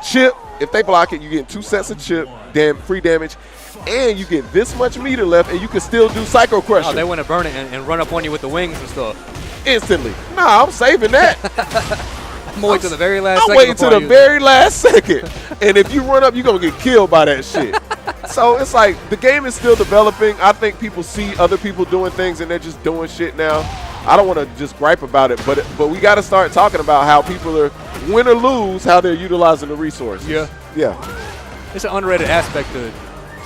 chip. If they block it, you get 2 sets of chip, free damage, and you get this much meter left, and you can still do Psycho Crusher. Oh, they want to burn it and run up on you with the wings and stuff. Instantly. Nah, I'm saving that. I'm waiting to the very last second. I'm waiting to the very last second. And if you run up, you're going to get killed by that shit. So it's like the game is still developing. I think people see other people doing things, and they're just doing shit now. I don't want to just gripe about it, but we got to start talking about how people are, win or lose, how they're utilizing the resources. Yeah. It's an underrated aspect to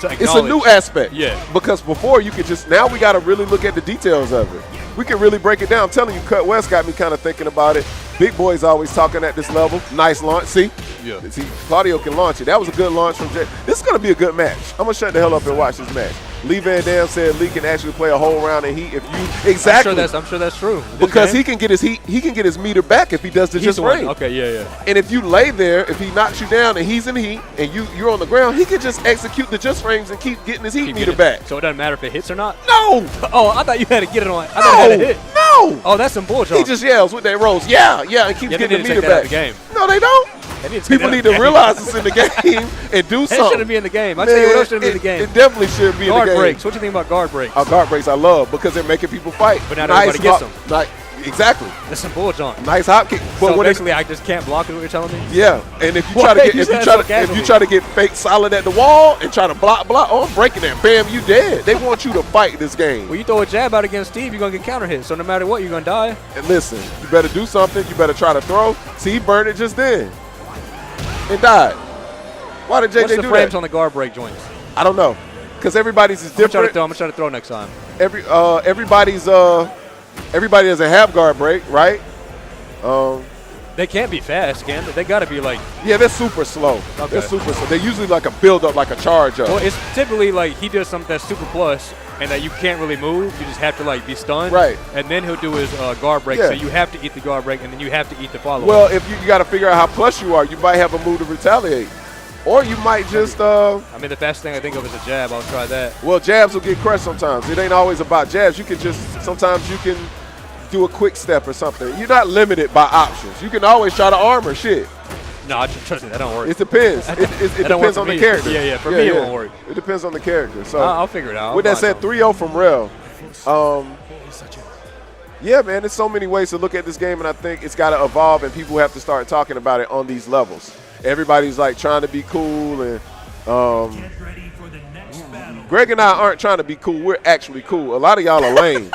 it's a new aspect. Yeah. Because before you could just, now we got to really look at the details of it. We can really break it down. I'm telling you, Cut West got me kind of thinking about it. Big Boy's always talking at this level. Nice launch. See? Yeah. See, Claudio can launch it. That was a good launch from Jay. This is going to be a good match. I'm going to shut the hell up and watch this match. Lee Van Dam said Lee can actually play a whole round in heat if you exactly. I'm sure that's true. Because he can get his meter back if he does the just range. Okay, yeah. And if you lay there, if he knocks you down and he's in heat and you're on the ground, he can just execute the just range and keep getting his heat meter back. So it doesn't matter if it hits or not? No. Oh, I thought you had to get it on. I thought it had to hit. No. Oh, that's some bullshit. He just yells with that rolls. Yeah, and keeps getting the meter back. The game. No, they don't. People need to realize it's in the game and do something. It shouldn't be in the game. I'll tell you what else shouldn't be in the game. It definitely should be in the game. Guard breaks. What do you think about guard breaks? Guard breaks I love because they're making people fight. But not everybody gets them. Exactly. That's some bullshit. Nice hop kick. But so basically, I just can't block it. What you're telling me? Yeah, and if you try to get if you try to get fake solid at the wall and try to block, oh, I'm breaking that. Bam, you dead. They want you to fight this game. Well, you throw a jab out against Steve, you're gonna get counter hit. So no matter what, you're gonna die. And listen, you better do something. You better try to throw. See, he burned it just then and died. Why did JJ do that? What's the frames on the guard break joints? I don't know, because everybody's is different. I'm gonna try to throw next time. Everybody doesn't have guard break, right? They can't be fast, can they? They gotta be like. Yeah, they're super slow. Okay. They're super slow. They're usually like a build up, like a charge up. Well, it's typically like he does something that's super plus, and that you can't really move. You just have to like be stunned. Right. And then he'll do his guard break. Yeah. So you have to eat the guard break, and then you have to eat the follow-up. Well, if you got to figure out how plus you are, you might have a move to retaliate. Or you might just I mean, the fastest thing I think of is a jab. I'll try that. Well, jabs will get crushed sometimes. It ain't always about jabs. You can sometimes you can do a quick step or something. You're not limited by options. You can always try to armor shit. No, trust me, that don't work. It depends. It depends on the character. Yeah, for me it won't work. It depends on the character. So I'll figure it out. With that said, 3-0 from Rel. Yeah, man, there's so many ways to look at this game, and I think it's got to evolve, and people have to start talking about it on these levels. Everybody's like trying to be cool, and Greg and I aren't trying to be cool. We're actually cool. A lot of y'all are lames.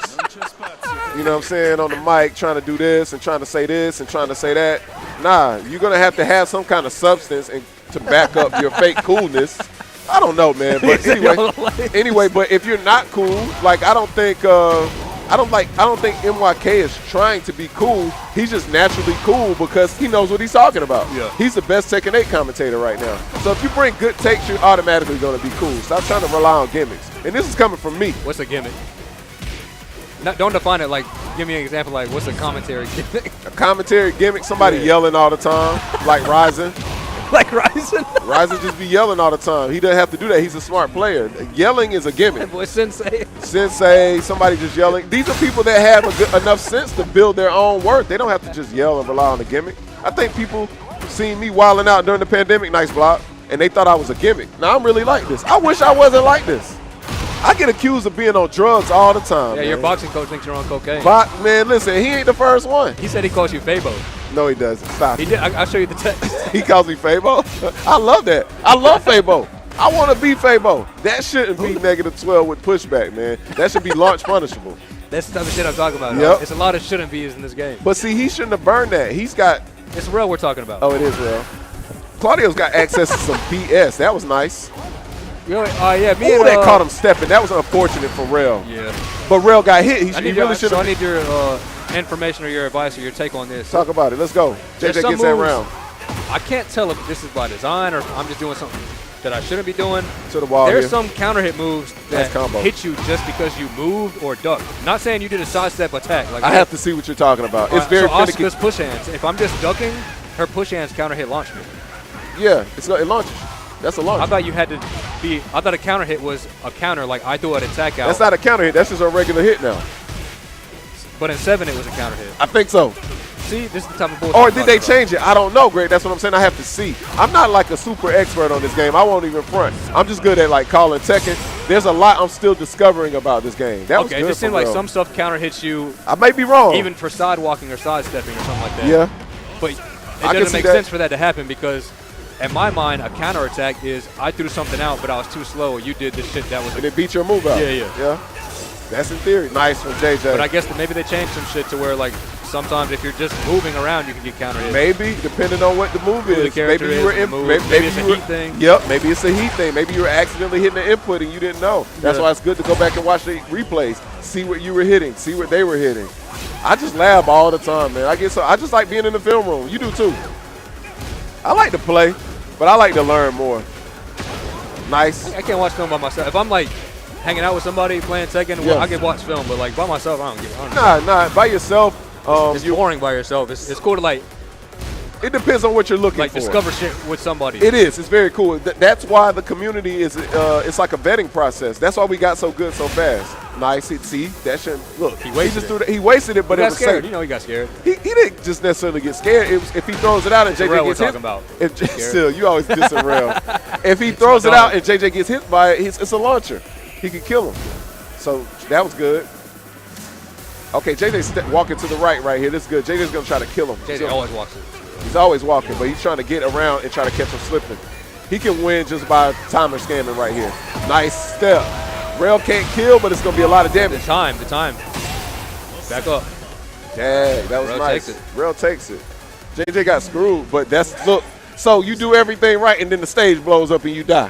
You know what I'm saying? On the mic, trying to do this and trying to say this and trying to say that. Nah, you're going to have some kind of substance to back up your fake coolness. I don't know, man. But anyway, but if you're not cool, like I don't think MYK is trying to be cool. He's just naturally cool because he knows what he's talking about. Yeah. He's the best Tekken 8 commentator right now. So if you bring good takes, you're automatically going to be cool. Stop trying to rely on gimmicks. And this is coming from me. What's a gimmick? Don't define it. Like, give me an example. Like, what's a commentary gimmick? A commentary gimmick, somebody yelling all the time, like Ryzen. Like Ryzen? Ryzen just be yelling all the time. He doesn't have to do that. He's a smart player. Yelling is a gimmick. Boy, Sensei. Sensei, somebody just yelling. These are people that have enough sense to build their own work. They don't have to just yell and rely on the gimmick. I think people seen me wilding out during the pandemic, nice block, and they thought I was a gimmick. Now, I'm really like this. I wish I wasn't like this. I get accused of being on drugs all the time. Yeah, man. your boxing coach thinks you're on cocaine. Man, listen, he ain't the first one. He said he calls you Fabo. No, he doesn't. Stop. He did. I'll show you the text. He calls me Fabo. I love that. I love Fabo. I want to be Fabo. That shouldn't be -12 with pushback, man. That should be launch punishable. That's the type of shit I'm talking about. Yep. It's a lot of shouldn't be's in this game. But see, he shouldn't have burned that. He's got. It's real we're talking about. Oh, it is real. Claudio's got access to some BS. That was nice. Yeah, me Ooh, and that caught him stepping. That was unfortunate for Rel. Yeah. But Rel got hit. He really should have. So I need your information or your advice or your take on this. Talk about it. Let's go. JJ gets that round. I can't tell if this is by design or if I'm just doing something that I shouldn't be doing. To the wall. There's some counter hit moves that combo. hit you just because you moved or ducked. Not saying you did a sidestep attack. Like I have to see what you're talking about. It's very finicky. Asuka's push hands. If I'm just ducking, her push hands counter hit launch me. Yeah, it launches. That's a launch. I thought you had to be. I thought a counter hit was a counter. Like I threw an attack out. That's not a counter hit. That's just a regular hit now. But in 7, it was a counter hit. I think so. See, this is the type of bullshit. Or did they change it? I don't know, Greg. That's what I'm saying. I have to see. I'm not like a super expert on this game. I won't even front. I'm just good at like calling Tekken. There's a lot I'm still discovering about this game. That was good. Okay, it just seemed like some stuff counter hits you. I may be wrong. Even for sidewalking or sidestepping or something like that. Yeah. But it doesn't make sense for that to happen because, in my mind, a counterattack is I threw something out, but I was too slow. You did this shit that was. And it beat your move out. Yeah. That's in theory. Nice from JJ. But I guess that maybe they changed some shit to where, like, sometimes if you're just moving around, you can get counter hit. Maybe, depending on what the move is. Maybe you were in. Maybe it's a heat thing. Yep, maybe it's a heat thing. Maybe you were accidentally hitting the input and you didn't know. That's why it's good to go back and watch the replays, see what you were hitting, see what they were hitting. I just lab all the time, man. I just like being in the film room. You do too. I like to play, but I like to learn more. Nice. I can't watch film by myself. If I'm like hanging out with somebody playing Tekken, well, I can watch film, but like by myself, I don't get it. Nah, by yourself. It's boring by yourself. It's cool to like. It depends on what you're looking for. Discover shit with somebody. It is. It's very cool. That's why the community is. It's like a vetting process. That's why we got so good so fast. Nice. See that shit. Look, he wasted it, but it was scared. safe. You know, he got scared. He didn't just necessarily get scared. It was if he throws it out and JJ gets hit. About. Still, you always dissing Rail. If he throws it out and JJ gets hit by it, it's a launcher. He could kill him. So that was good. Okay, JJ's walking to the right here. This is good. JJ's going to try to kill him. JJ always walks it. He's always walking, but he's trying to get around and try to catch him slipping. He can win just by timer scamming right here. Nice step. Rail can't kill, but it's going to be a lot of damage. The time. Back up. Dang, that was Rail nice. takes it. Rail takes it. JJ got screwed, but look. So you do everything right, and then the stage blows up and you die.